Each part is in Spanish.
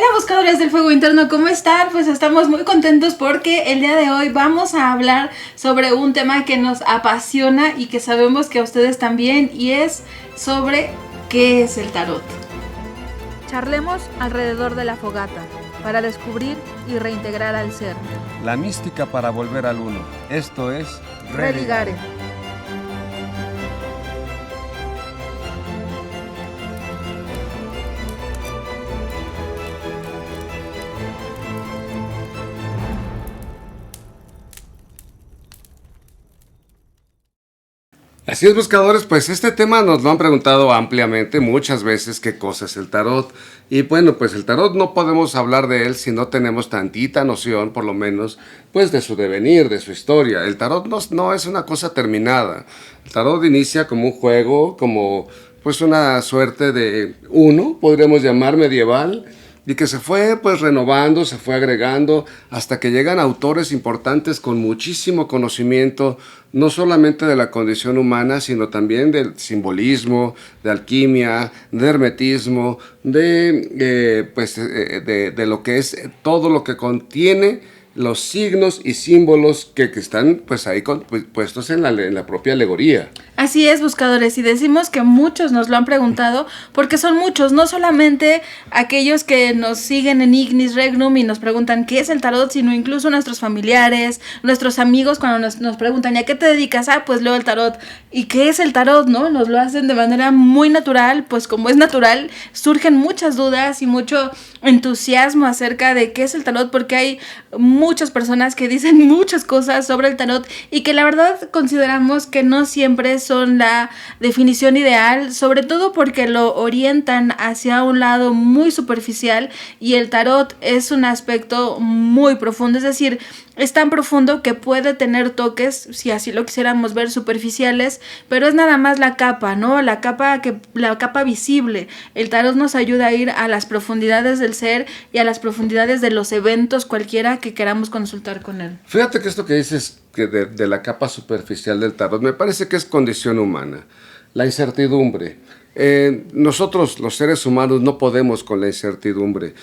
Hola buscadores del fuego interno, ¿cómo están? Pues estamos muy contentos porque el día de hoy vamos a hablar sobre un tema que nos apasiona y que sabemos que a ustedes también, y es sobre qué es el tarot. Charlemos alrededor de la fogata para descubrir y reintegrar al ser. La mística para volver al uno. Esto es Religare. Así es, buscadores, pues este tema nos lo han preguntado ampliamente muchas veces, qué cosa es el tarot. Y bueno, pues el tarot no podemos hablar de él si no tenemos tantita noción, por lo menos, pues de su devenir, de su historia. El tarot no es una cosa terminada. El tarot inicia como un juego, como pues una suerte de uno, podríamos llamar medieval, y que se fue pues renovando, se fue agregando, hasta que llegan autores importantes con muchísimo conocimiento, no solamente de la condición humana, sino también del simbolismo, de alquimia, de hermetismo, de lo que es todo lo que contiene los signos y símbolos que están pues ahí puestos en la propia alegoría. Así es, buscadores, y decimos que muchos nos lo han preguntado porque son muchos, no solamente aquellos que nos siguen en Ignis Regnum y nos preguntan qué es el tarot, sino incluso nuestros familiares, nuestros amigos cuando nos preguntan ¿y a qué te dedicas? Pues leo el tarot. ¿Y qué es el tarot? ¿No? Nos lo hacen de manera muy natural, pues como es natural, surgen muchas dudas y mucho entusiasmo acerca de qué es el tarot, porque hay muchas personas que dicen muchas cosas sobre el tarot y que la verdad consideramos que no siempre son la definición ideal, sobre todo porque lo orientan hacia un lado muy superficial, y el tarot es un aspecto muy profundo, es decir, es tan profundo que puede tener toques, si así lo quisiéramos ver, superficiales, pero es nada más la capa, ¿no? La capa visible. El tarot nos ayuda a ir a las profundidades del ser y a las profundidades de los eventos cualquiera que queramos consultar con él. Fíjate que esto que dices que de la capa superficial del tarot me parece que es condición humana, la incertidumbre. Nosotros los seres humanos no podemos con la incertidumbre,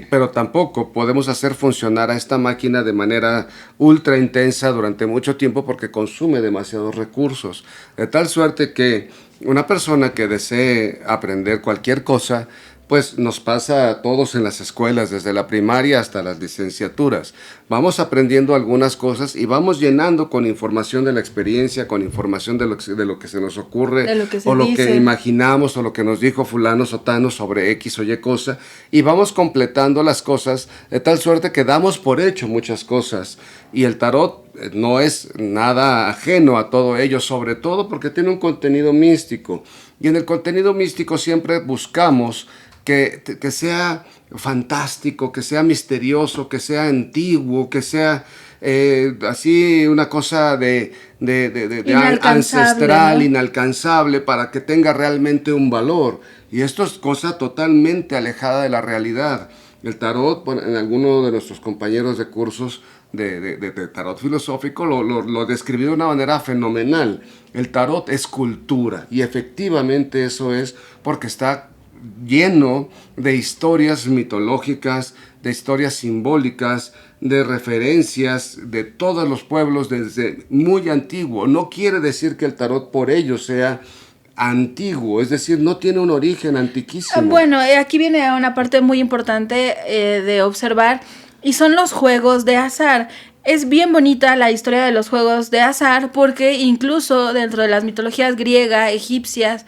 pero tampoco podemos hacer funcionar a esta máquina de manera ultra intensa durante mucho tiempo porque consume demasiados recursos, de tal suerte que una persona que desee aprender cualquier cosa, pues nos pasa a todos en las escuelas, desde la primaria hasta las licenciaturas. Vamos aprendiendo algunas cosas y vamos llenando con información de la experiencia, con información de lo que se nos ocurre, o lo que imaginamos, o lo que nos dijo fulano sotano sobre X o Y cosa, y vamos completando las cosas de tal suerte que damos por hecho muchas cosas. Y el tarot no es nada ajeno a todo ello, sobre todo porque tiene un contenido místico. Y en el contenido místico siempre buscamos que sea fantástico, que sea misterioso, que sea antiguo, que sea así una cosa de ancestral, ¿no? Inalcanzable, para que tenga realmente un valor. Y esto es cosa totalmente alejada de la realidad. El tarot, bueno, en alguno de nuestros compañeros de cursos de tarot filosófico lo describió de una manera fenomenal. El tarot es cultura, y efectivamente eso es, porque está lleno de historias mitológicas, de historias simbólicas, de referencias de todos los pueblos desde muy antiguo. No quiere decir que el tarot por ello sea antiguo, es decir, no tiene un origen antiquísimo. Bueno, aquí viene una parte muy importante de observar, y son los juegos de azar. Es bien bonita la historia de los juegos de azar, porque incluso dentro de las mitologías griega, egipcias,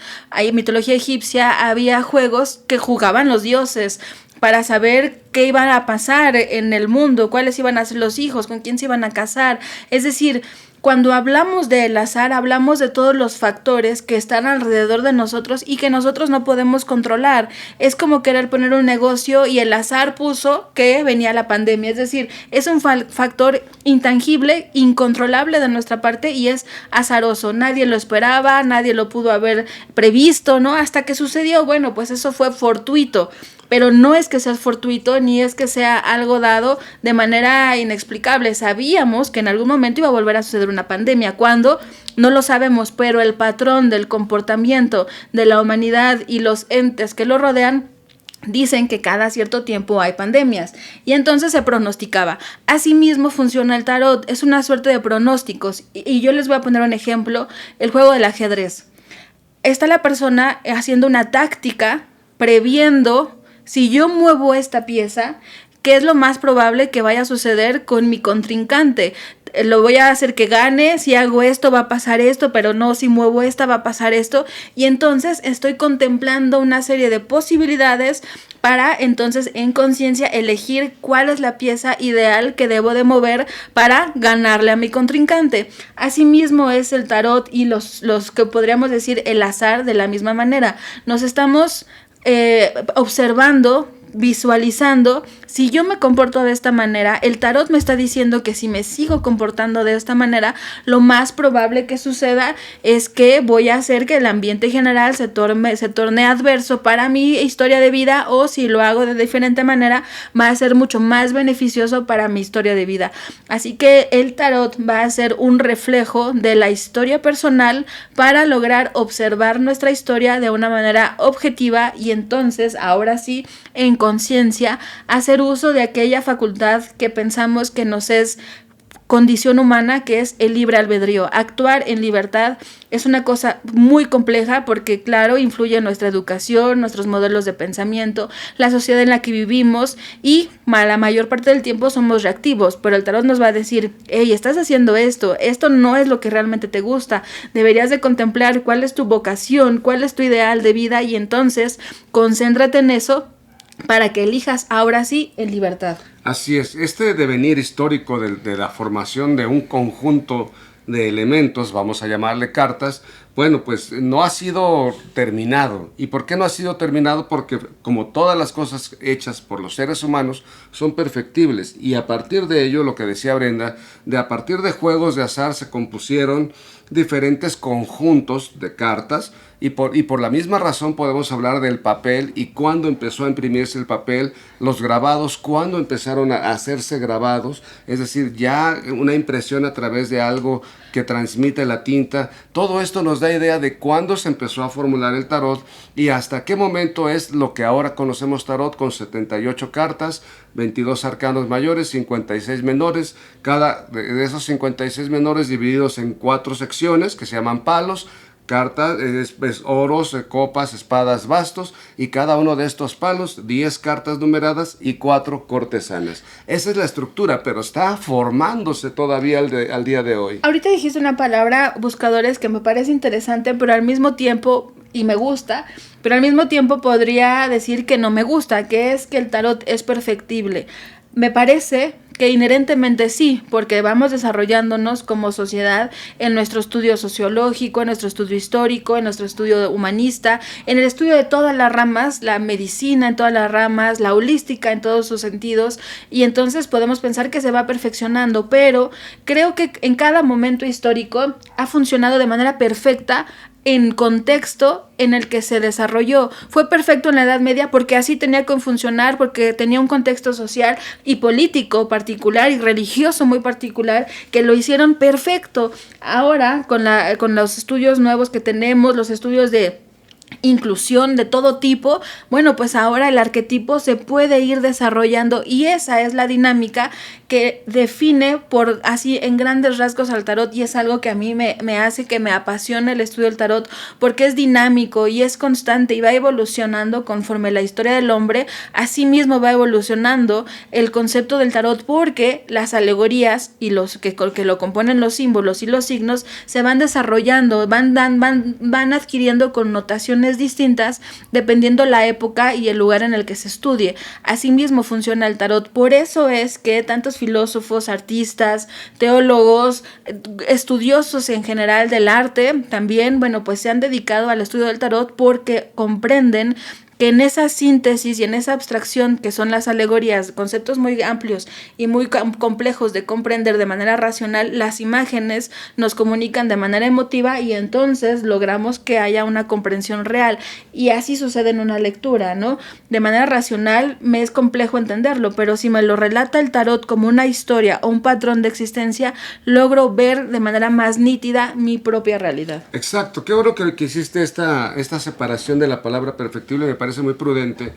mitología egipcia, había juegos que jugaban los dioses para saber qué iban a pasar en el mundo, cuáles iban a ser los hijos, con quién se iban a casar. Es decir, cuando hablamos del azar, hablamos de todos los factores que están alrededor de nosotros y que nosotros no podemos controlar. Es como querer poner un negocio y el azar puso que venía la pandemia. Es decir, es un factor intangible, incontrolable de nuestra parte, y es azaroso. Nadie lo esperaba, nadie lo pudo haber previsto, ¿no? Hasta que sucedió. Bueno, pues eso fue fortuito. Pero no es que sea fortuito, ni es que sea algo dado de manera inexplicable. Sabíamos que en algún momento iba a volver a suceder una pandemia. ¿Cuándo? No lo sabemos, pero el patrón del comportamiento de la humanidad y los entes que lo rodean dicen que cada cierto tiempo hay pandemias y entonces se pronosticaba. Asimismo funciona el tarot, es una suerte de pronósticos y yo les voy a poner un ejemplo, el juego del ajedrez. Está la persona haciendo una táctica, previendo si yo muevo esta pieza, ¿qué es lo más probable que vaya a suceder con mi contrincante? Lo voy a hacer que gane, si hago esto va a pasar esto, pero no, si muevo esta va a pasar esto. Y entonces estoy contemplando una serie de posibilidades para entonces en conciencia elegir cuál es la pieza ideal que debo de mover para ganarle a mi contrincante. Asimismo es el tarot y los que podríamos decir el azar de la misma manera. Nos estamos observando, visualizando, si yo me comporto de esta manera, el tarot me está diciendo que si me sigo comportando de esta manera, lo más probable que suceda es que voy a hacer que el ambiente general se torne adverso para mi historia de vida, o si lo hago de diferente manera, va a ser mucho más beneficioso para mi historia de vida. Así que el tarot va a ser un reflejo de la historia personal para lograr observar nuestra historia de una manera objetiva y entonces, ahora sí, en conciencia, hacer uso de aquella facultad que pensamos que nos es condición humana, que es el libre albedrío. Actuar en libertad es una cosa muy compleja porque, claro, influye en nuestra educación, nuestros modelos de pensamiento, la sociedad en la que vivimos y la mayor parte del tiempo somos reactivos, pero el tarot nos va a decir, hey, estás haciendo esto no es lo que realmente te gusta, deberías de contemplar cuál es tu vocación, cuál es tu ideal de vida y entonces concéntrate en eso para que elijas ahora sí en libertad. Así es, este devenir histórico de la formación de un conjunto de elementos, vamos a llamarle cartas, bueno, pues no ha sido terminado. ¿Y por qué no ha sido terminado? Porque como todas las cosas hechas por los seres humanos son perfectibles y a partir de ello, lo que decía Brenda, a partir de juegos de azar se compusieron diferentes conjuntos de cartas y por la misma razón podemos hablar del papel y cuándo empezó a imprimirse el papel, los grabados, cuándo empezaron a hacerse grabados, es decir, ya una impresión a través de algo que transmite la tinta. Todo esto nos da idea de cuándo se empezó a formular el tarot y hasta qué momento es lo que ahora conocemos tarot, con 78 cartas, 22 arcanos mayores, 56 menores, cada de esos 56 menores divididos en 4 secciones que se llaman palos, cartas, oros, copas, espadas, bastos, y cada uno de estos palos, 10 cartas numeradas y 4 cortesanas. Esa es la estructura, pero está formándose todavía al día de hoy. Ahorita dijiste una palabra, buscadores, que me parece interesante, pero al mismo tiempo, y me gusta, pero al mismo tiempo podría decir que no me gusta, que es que el tarot es perfectible. Me parece que inherentemente sí, porque vamos desarrollándonos como sociedad en nuestro estudio sociológico, en nuestro estudio histórico, en nuestro estudio humanista, en el estudio de todas las ramas, la medicina en todas las ramas, la holística en todos sus sentidos, y entonces podemos pensar que se va perfeccionando, pero creo que en cada momento histórico ha funcionado de manera perfecta en contexto en el que se desarrolló. Fue perfecto en la Edad Media porque así tenía que funcionar, porque tenía un contexto social y político particular y religioso muy particular que lo hicieron perfecto. Ahora, con los estudios nuevos que tenemos, los estudios de inclusión de todo tipo, bueno, pues ahora el arquetipo se puede ir desarrollando y esa es la dinámica que define por así en grandes rasgos al tarot, y es algo que a mí me hace que me apasione el estudio del tarot, porque es dinámico y es constante y va evolucionando conforme la historia del hombre. Así mismo va evolucionando el concepto del tarot, porque las alegorías y los que lo componen, los símbolos y los signos, se van desarrollando, van adquiriendo connotaciones distintas dependiendo la época y el lugar en el que se estudie. Asimismo funciona el tarot. Por eso es que tantos filósofos, artistas, teólogos, estudiosos en general del arte también, bueno, pues se han dedicado al estudio del tarot porque comprenden que en esa síntesis y en esa abstracción que son las alegorías, conceptos muy amplios y muy complejos de comprender de manera racional, las imágenes nos comunican de manera emotiva y entonces logramos que haya una comprensión real, y así sucede en una lectura, ¿no? De manera racional me es complejo entenderlo, pero si me lo relata el tarot como una historia o un patrón de existencia, logro ver de manera más nítida mi propia realidad. Exacto, qué bueno que hiciste esta separación de la palabra perfectible, me parece muy prudente.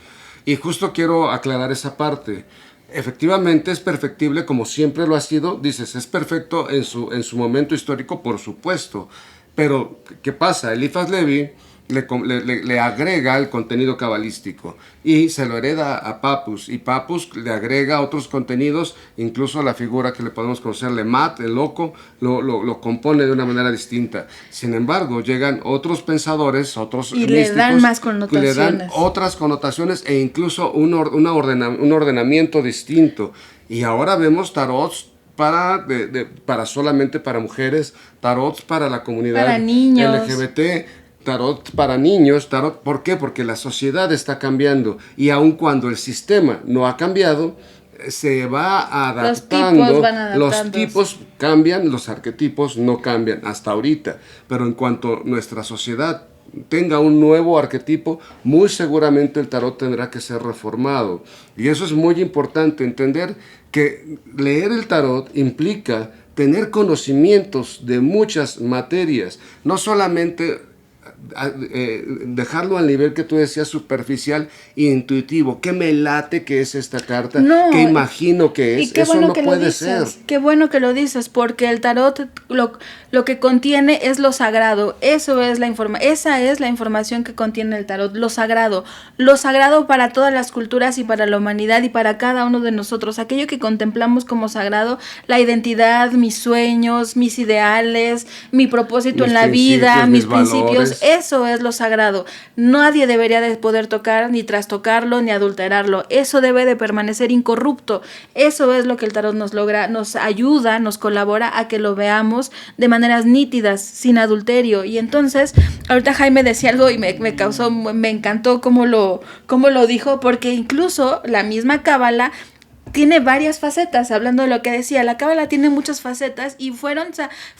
Y justo quiero aclarar esa parte. Efectivamente es perfectible como siempre lo ha sido, dices, es perfecto en su momento histórico, por supuesto, pero ¿qué pasa? Eliphas Levi le agrega el contenido cabalístico y se lo hereda a Papus, y Papus le agrega otros contenidos, incluso la figura que le podemos conocer, Lemat, el loco, lo compone de una manera distinta. Sin embargo, llegan otros pensadores, otros y místicos, le dan más connotaciones, le dan otras connotaciones e incluso un ordenamiento distinto. Y ahora vemos tarots para solamente para mujeres, tarots para la comunidad para niños, LGBT, tarot para niños, tarot, ¿por qué? Porque la sociedad está cambiando y aun cuando el sistema no ha cambiado, se va adaptando, los tipos cambian, los arquetipos no cambian hasta ahorita, pero en cuanto nuestra sociedad tenga un nuevo arquetipo, muy seguramente el tarot tendrá que ser reformado. Y eso es muy importante, entender que leer el tarot implica tener conocimientos de muchas materias, no solamente dejarlo al nivel que tú decías, superficial e intuitivo. ¿Qué me late que es esta carta? No, ¿qué imagino que es? Eso bueno no que puede ser. Qué bueno que lo dices, porque el tarot lo que contiene es lo sagrado. Esa es la información que contiene el tarot, lo sagrado para todas las culturas y para la humanidad y para cada uno de nosotros, aquello que contemplamos como sagrado, la identidad, mis sueños, mis ideales, mi propósito en la vida, mis principios. Eso es lo sagrado. Nadie debería de poder tocar, ni trastocarlo, ni adulterarlo. Eso debe de permanecer incorrupto. Eso es lo que el tarot nos logra, nos ayuda, nos colabora a que lo veamos de maneras nítidas, sin adulterio. Y entonces, ahorita Jaime decía algo y me encantó cómo lo dijo, porque incluso la misma cábala tiene varias facetas. Hablando de lo que decía, la cábala tiene muchas facetas y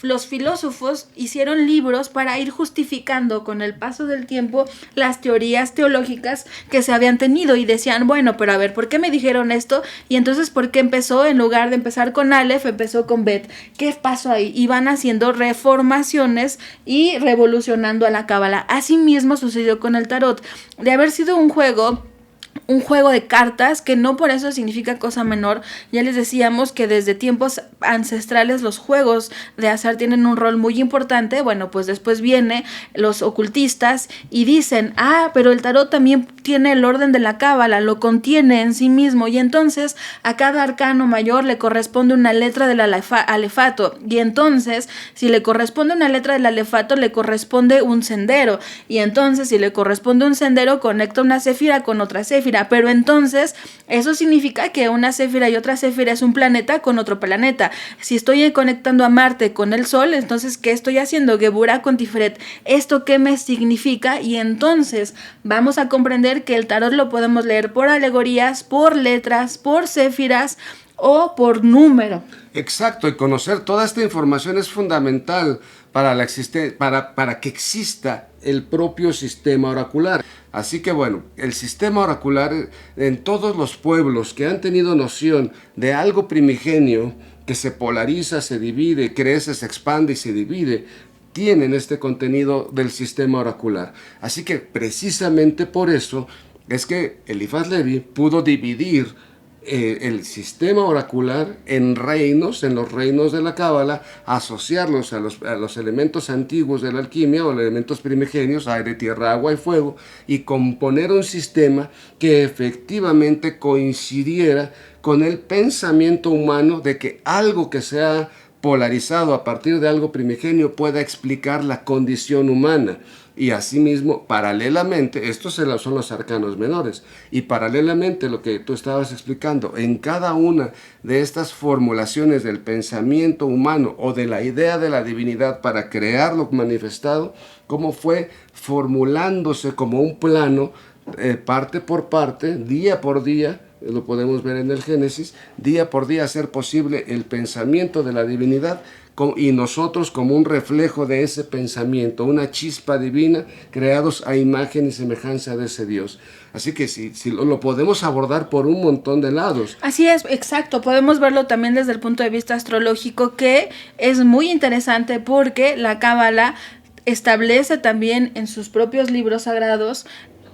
los filósofos hicieron libros para ir justificando con el paso del tiempo las teorías teológicas que se habían tenido, y decían, bueno, pero a ver, ¿por qué me dijeron esto? Y entonces, ¿por qué empezó, en lugar de empezar con Aleph, empezó con Bet? ¿Qué pasó ahí? Y van haciendo reformaciones y revolucionando a la cábala. Así mismo sucedió con el tarot. De haber sido un juego de cartas, que no por eso significa cosa menor. Ya les decíamos que desde tiempos ancestrales los juegos de azar tienen un rol muy importante. Bueno, pues después vienen los ocultistas y dicen, pero el tarot también tiene el orden de la cábala, lo contiene en sí mismo, y entonces a cada arcano mayor le corresponde una letra del alefato, y entonces si le corresponde una letra del alefato, le corresponde un sendero, y entonces si le corresponde un sendero, conecta una céfira con otra céfira. Pero entonces eso significa que una céfira y otra céfira es un planeta con otro planeta. Si estoy conectando a Marte con el Sol, entonces ¿qué estoy haciendo? Geburah con Tiferet. ¿Esto qué me significa? Y entonces vamos a comprender que el tarot lo podemos leer por alegorías, por letras, por céfiras o por número. Exacto, y conocer toda esta información es fundamental para que exista el propio sistema oracular. Así que bueno, el sistema oracular en todos los pueblos que han tenido noción de algo primigenio que se polariza, se divide, crece, se expande y se divide, tienen este contenido del sistema oracular. Así que precisamente por eso es que Eliphas Levi pudo dividir el sistema oracular en reinos, en los reinos de la cábala, asociarlos a los elementos antiguos de la alquimia o elementos primigenios, aire, tierra, agua y fuego, y componer un sistema que efectivamente coincidiera con el pensamiento humano de que algo que sea polarizado a partir de algo primigenio pueda explicar la condición humana. Y asimismo, paralelamente, estos son los arcanos menores, y paralelamente lo que tú estabas explicando, en cada una de estas formulaciones del pensamiento humano o de la idea de la divinidad para crear lo manifestado, cómo fue formulándose como un plano, parte por parte, día por día, lo podemos ver en el Génesis, día por día hacer posible el pensamiento de la divinidad, y nosotros como un reflejo de ese pensamiento, una chispa divina, creados a imagen y semejanza de ese Dios. Así que si lo podemos abordar por un montón de lados. Así es, exacto. Podemos verlo también desde el punto de vista astrológico, que es muy interesante porque la cábala establece también en sus propios libros sagrados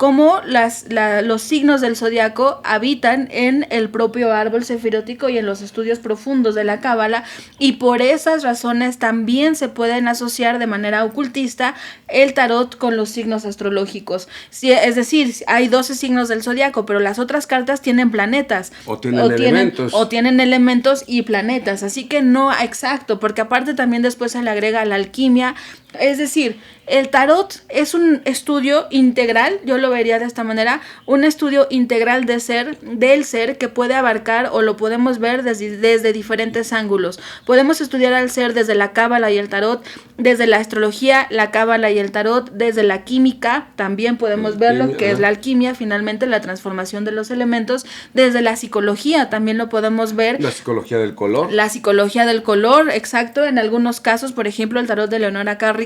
cómo los signos del zodiaco habitan en el propio árbol sefirótico y en los estudios profundos de la cábala, y por esas razones también se pueden asociar de manera ocultista el tarot con los signos astrológicos. Es decir, hay 12 signos del zodiaco, pero las otras cartas tienen planetas o tienen elementos y planetas, así que no, exacto, porque aparte también después se le agrega la alquimia. Es decir, el tarot es un estudio integral, yo lo vería de esta manera, un estudio integral del ser que puede abarcar, o lo podemos ver desde diferentes ángulos. Podemos estudiar al ser desde la cábala y el tarot, desde la astrología, la cábala y el tarot, desde la química, también podemos verlo, que es la alquimia, finalmente la transformación de los elementos, desde la psicología también lo podemos ver. La psicología del color. La psicología del color, exacto, en algunos casos, por ejemplo, el tarot de Leonora Carrington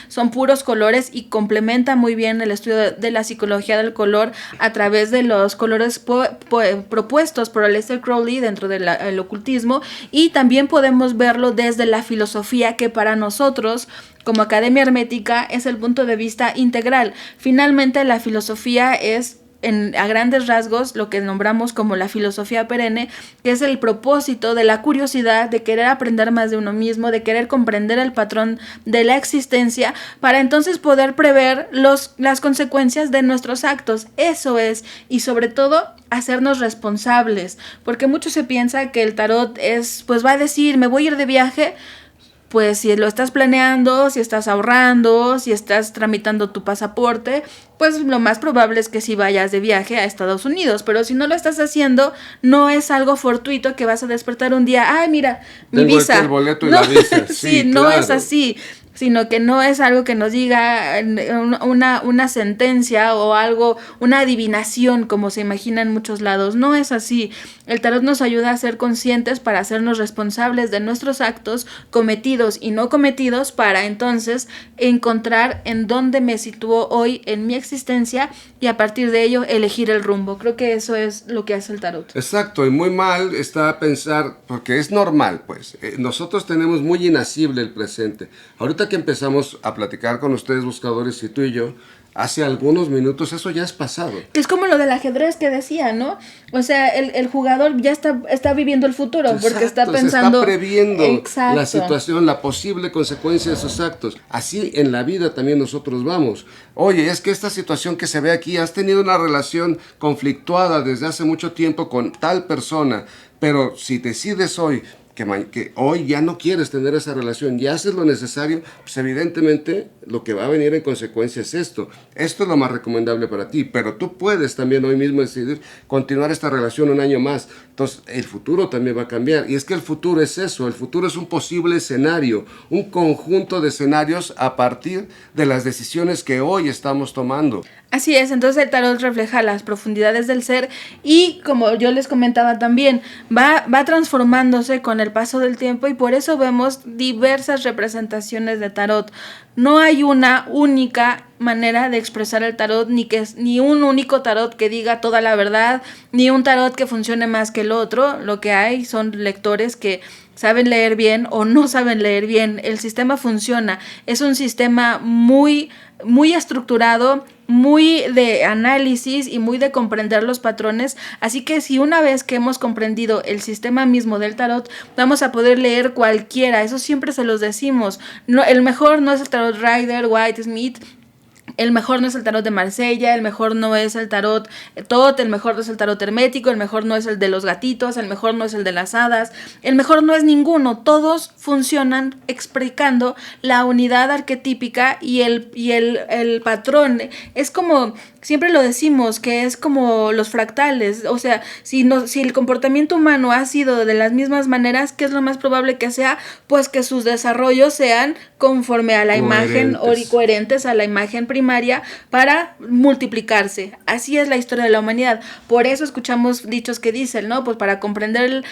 son puros colores y complementa muy bien el estudio de la psicología del color a través de los colores propuestos por Aleister Crowley dentro del ocultismo, y también podemos verlo desde la filosofía, que para nosotros como Academia Hermética es el punto de vista integral. Finalmente la filosofía es a grandes rasgos lo que nombramos como la filosofía perenne, que es el propósito de la curiosidad, de querer aprender más de uno mismo, de querer comprender el patrón de la existencia, para entonces poder prever las consecuencias de nuestros actos. Eso es, y sobre todo hacernos responsables, porque mucho se piensa que el tarot pues va a decir, me voy a ir de viaje. Pues si lo estás planeando, si estás ahorrando, si estás tramitando tu pasaporte, pues lo más probable es que sí vayas de viaje a Estados Unidos. Pero si no lo estás haciendo, no es algo fortuito que vas a despertar un día, ay, mira, mi visa. El boleto y la visa. Sí, no claro. Es así, sino que no es algo que nos diga una sentencia o algo, una adivinación como se imagina en muchos lados. No es así. El tarot nos ayuda a ser conscientes para hacernos responsables de nuestros actos cometidos y no cometidos, para entonces encontrar en dónde me sitúo hoy en mi existencia y a partir de ello elegir el rumbo. Creo que eso es lo que hace el tarot. Exacto, y muy mal está pensar, porque es normal, pues. Nosotros tenemos muy inasible el presente. Ahorita que empezamos a platicar con ustedes, buscadores, y tú y yo, hace algunos minutos, eso ya es pasado. Es como lo del ajedrez que decía, ¿no? O sea, el jugador ya está viviendo el futuro. Exacto, porque está pensando, se está previendo exacto, la situación, la posible consecuencia de esos actos. Así en la vida también nosotros vamos. Oye, es que esta situación que se ve aquí, has tenido una relación conflictuada desde hace mucho tiempo con tal persona, pero si decides hoy que hoy ya no quieres tener esa relación y haces lo necesario, pues evidentemente lo que va a venir en consecuencia es esto. Esto es lo más recomendable para ti, pero tú puedes también hoy mismo decidir continuar esta relación un año más. Entonces el futuro también va a cambiar, y es que el futuro es eso, el futuro es un posible escenario, un conjunto de escenarios a partir de las decisiones que hoy estamos tomando. Así es, entonces el tarot refleja las profundidades del ser y, como yo les comentaba también, va transformándose con el paso del tiempo, y por eso vemos diversas representaciones de tarot. No hay una única manera de expresar el tarot, ni un único tarot que diga toda la verdad, ni un tarot que funcione más que el otro. Lo que hay son lectores que saben leer bien o no saben leer bien. El sistema funciona, es un sistema muy estructurado, muy de análisis y muy de comprender los patrones, así que si una vez que hemos comprendido el sistema mismo del tarot, vamos a poder leer cualquiera. Eso siempre se los decimos. No, el mejor no es el tarot Rider, White, Smith. El mejor no es el tarot de Marsella, el mejor no es el tarot Tot, el mejor no es el tarot hermético, el mejor no es el de los gatitos, el mejor no es el de las hadas, el mejor no es ninguno. Todos funcionan explicando la unidad arquetípica y el patrón. Es como, siempre lo decimos, que es como los fractales. O sea, si el comportamiento humano ha sido de las mismas maneras, ¿qué es lo más probable que sea? Pues que sus desarrollos sean conforme a la imagen, o coherentes a la imagen primaria, para multiplicarse. Así es la historia de la humanidad. Por eso escuchamos dichos que dicen, ¿no? Pues para comprender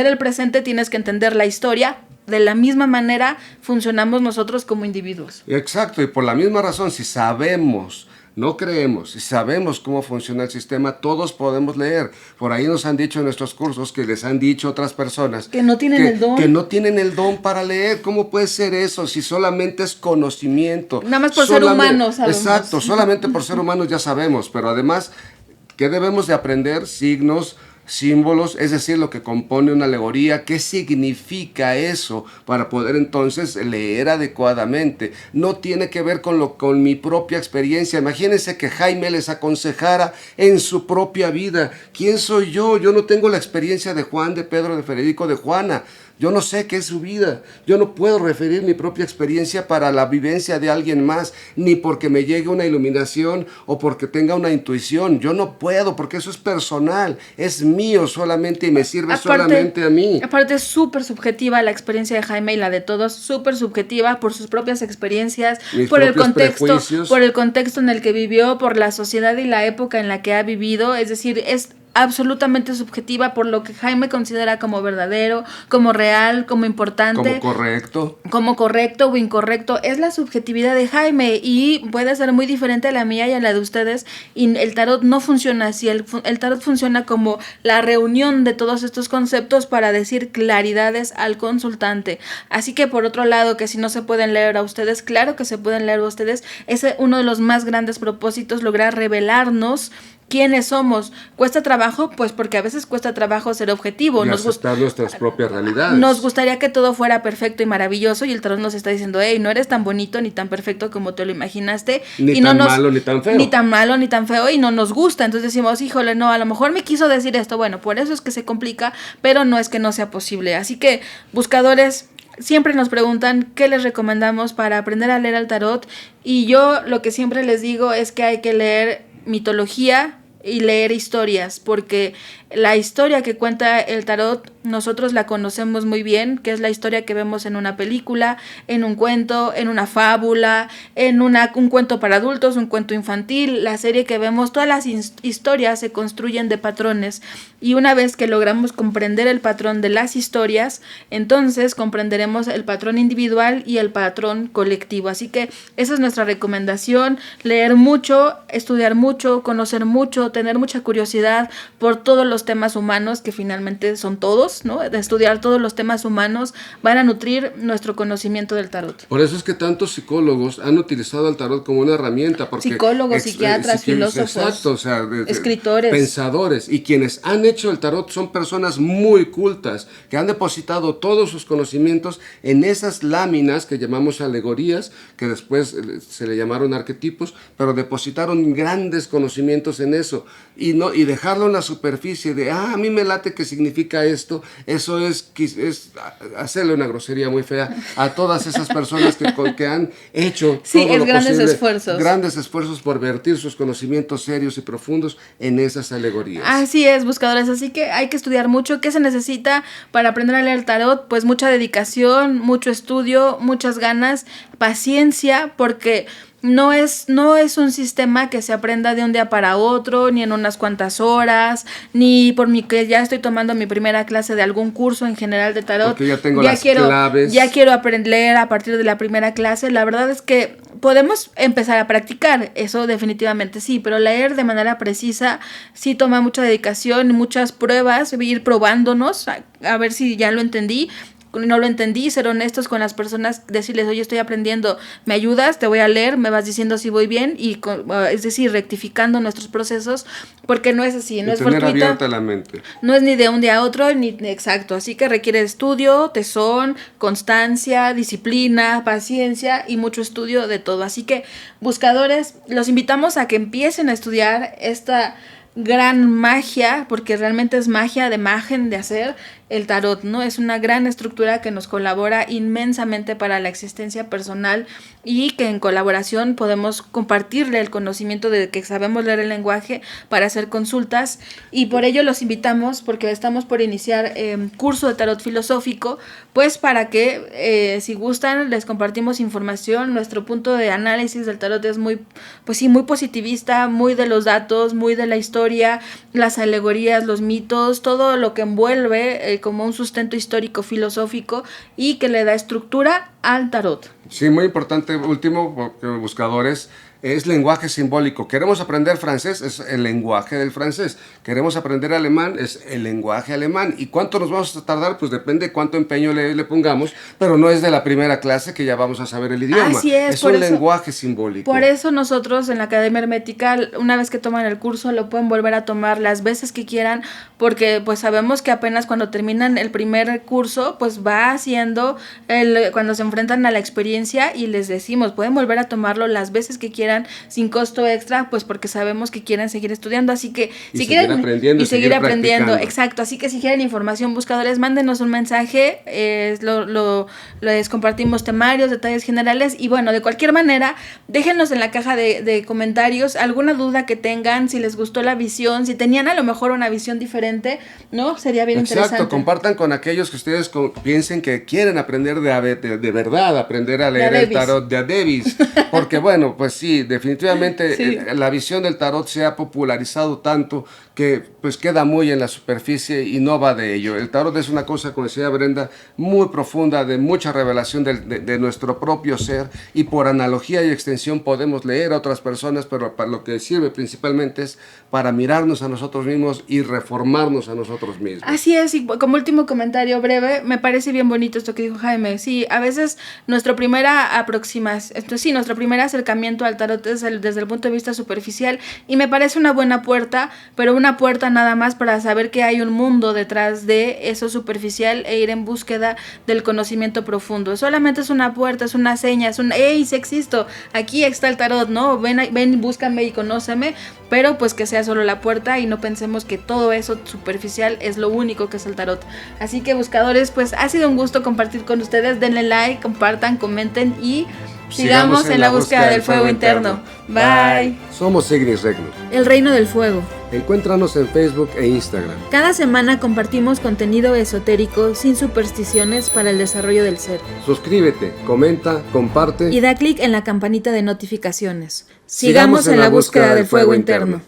el presente tienes que entender la historia. De la misma manera funcionamos nosotros como individuos. Exacto, y por la misma razón, si sabemos no creemos y sabemos cómo funciona el sistema, todos podemos leer. Por ahí nos han dicho en nuestros cursos, que les han dicho otras personas que no tienen el don. Que no tienen el don para leer. ¿Cómo puede ser eso si solamente es conocimiento? Nada más por ser humanos sabemos. Exacto, solamente por ser humanos ya sabemos, pero además, ¿qué debemos de aprender? Signos, símbolos, es decir, lo que compone una alegoría, qué significa eso para poder entonces leer adecuadamente. No tiene que ver con mi propia experiencia. Imagínense que Jaime les aconsejara en su propia vida. ¿Quién soy yo? Yo no tengo la experiencia de Juan, de Pedro, de Federico, de Juana. Yo no sé qué es su vida. Yo no puedo referir mi propia experiencia para la vivencia de alguien más, ni porque me llegue una iluminación o porque tenga una intuición. Yo no puedo, porque eso es personal, es mío solamente y me sirve solamente a mí. Aparte es súper subjetiva la experiencia de Jaime y la de todos, súper subjetiva por sus propias experiencias, por el contexto en el que vivió, por la sociedad y la época en la que ha vivido. Es decir, es absolutamente subjetiva por lo que Jaime considera como verdadero, como real, como importante, como correcto o incorrecto. Es la subjetividad de Jaime y puede ser muy diferente a la mía y a la de ustedes, y el tarot no funciona así. El tarot funciona como la reunión de todos estos conceptos para decir claridades al consultante. Así que por otro lado, que si no se pueden leer a ustedes, claro que se pueden leer a ustedes. Es uno de los más grandes propósitos, lograr revelarnos quiénes somos. ¿Cuesta trabajo? Pues porque a veces cuesta trabajo ser objetivo. Y aceptar nuestras propias realidades. Nos gustaría que todo fuera perfecto y maravilloso, y el tarot nos está diciendo, hey, no eres tan bonito ni tan perfecto como te lo imaginaste. Ni tan malo ni tan feo. Ni tan malo ni tan feo, y no nos gusta. Entonces decimos, híjole, no, a lo mejor me quiso decir esto. Bueno, por eso es que se complica, pero no es que no sea posible. Así que, buscadores, siempre nos preguntan qué les recomendamos para aprender a leer al tarot, y yo lo que siempre les digo es que hay que leer mitología y leer historias, porque la historia que cuenta el tarot nosotros la conocemos muy bien, que es la historia que vemos en una película, en un cuento, en una fábula, en un cuento para adultos, un cuento infantil. La serie que vemos, todas las historias se construyen de patrones, y una vez que logramos comprender el patrón de las historias, entonces comprenderemos el patrón individual y el patrón colectivo. Así que esa es nuestra recomendación: leer mucho, estudiar mucho, conocer mucho, tener mucha curiosidad por todos los temas humanos, que finalmente son todos, ¿no? De estudiar todos los temas humanos van a nutrir nuestro conocimiento del tarot. Por eso es que tantos psicólogos han utilizado el tarot como una herramienta. Porque psicólogos, psiquiatras, filósofos, exacto, o sea, escritores, pensadores, y quienes han hecho el tarot son personas muy cultas, que han depositado todos sus conocimientos en esas láminas que llamamos alegorías, que después se le llamaron arquetipos, pero depositaron grandes conocimientos en eso, y dejarlo en la superficie de, a mí me late que significa esto. Eso es hacerle una grosería muy fea a todas esas personas que han hecho grandes esfuerzos por vertir sus conocimientos serios y profundos en esas alegorías. Así es, buscadores, así que hay que estudiar mucho. ¿Qué se necesita para aprender a leer el tarot? Pues mucha dedicación, mucho estudio, muchas ganas, paciencia, porque no es un sistema que se aprenda de un día para otro, ni en unas cuantas horas, ni por mí que ya estoy tomando mi primera clase de algún curso en general de tarot. Porque ya tengo las claves. Ya quiero aprender a partir de la primera clase. La verdad es que podemos empezar a practicar, eso definitivamente sí, pero leer de manera precisa sí toma mucha dedicación, muchas pruebas, ir probándonos, a ver si ya lo entendí. No lo entendí, ser honestos con las personas, decirles, oye, estoy aprendiendo, ¿me ayudas? Te voy a leer, me vas diciendo si voy bien, y es decir, rectificando nuestros procesos, porque no es así, no es fortuito, abierta la mente. No es ni de un día a otro, ni exacto, así que requiere estudio, tesón, constancia, disciplina, paciencia y mucho estudio de todo. Así que, buscadores, los invitamos a que empiecen a estudiar esta gran magia, porque realmente es magia de imagen de hacer el tarot, ¿no? Es una gran estructura que nos colabora inmensamente para la existencia personal, y que en colaboración podemos compartirle el conocimiento de que sabemos leer el lenguaje para hacer consultas, y por ello los invitamos, porque estamos por iniciar curso de tarot filosófico, pues para que si gustan les compartimos información. Nuestro punto de análisis del tarot es muy positivista, muy de los datos, muy de la historia, las alegorías, los mitos, todo lo que envuelve como un sustento histórico filosófico y que le da estructura al tarot. Sí, muy importante, último, porque buscadores, es lenguaje simbólico. Queremos aprender francés, es el lenguaje del francés. Queremos aprender alemán, es el lenguaje alemán. ¿Y cuánto nos vamos a tardar? Pues depende de cuánto empeño le pongamos, pero no es de la primera clase que ya vamos a saber el idioma. Así es un lenguaje simbólico. Por eso nosotros en la Academia Hermética, una vez que toman el curso, lo pueden volver a tomar las veces que quieran, porque pues sabemos que apenas cuando terminan el primer curso, pues va haciendo cuando se enfrentan a la experiencia, y les decimos, pueden volver a tomarlo las veces que quieran sin costo extra, pues porque sabemos que quieren seguir estudiando, así que si quieren aprendiendo, y seguir aprendiendo, practicando. exacto, así que si quieren información, buscadores, mándenos un mensaje, les compartimos temarios, detalles generales, y bueno, de cualquier manera, déjenos en la caja de comentarios alguna duda que tengan, si les gustó la visión, si tenían a lo mejor una visión diferente, ¿no? Sería bien interesante. Exacto, compartan con aquellos que ustedes piensen que quieren aprender de verdad, aprender a leer el tarot de a Davis, porque bueno, pues sí, definitivamente sí. La visión del tarot se ha popularizado tanto que pues queda muy en la superficie y no va de ello. El tarot es una cosa, como decía Brenda, muy profunda, de mucha revelación de nuestro propio ser, y por analogía y extensión podemos leer a otras personas, pero para lo que sirve principalmente es para mirarnos a nosotros mismos y reformarnos a nosotros mismos. Así es, y como último comentario breve, me parece bien bonito esto que dijo Jaime. Sí, a veces nuestro primer acercamiento al tarot es desde el punto de vista superficial, y me parece una buena puerta, pero una puerta nada más para saber que hay un mundo detrás de eso superficial e ir en búsqueda del conocimiento profundo. Solamente es una puerta, es una seña, es un hey, sí existo, aquí está el tarot, ¿no? Ven, búscame y conóceme, pero pues que sea solo la puerta y no pensemos que todo eso superficial es lo único que es el tarot. Así que buscadores, pues ha sido un gusto compartir con ustedes, denle like, compartan, comenten y sigamos en la búsqueda del fuego interno. Bye. Somos Ignis Regnum. El Reino del Fuego. Encuéntranos en Facebook e Instagram. Cada semana compartimos contenido esotérico sin supersticiones para el desarrollo del ser. Suscríbete, comenta, comparte y da clic en la campanita de notificaciones. Sigamos en la búsqueda del fuego interno.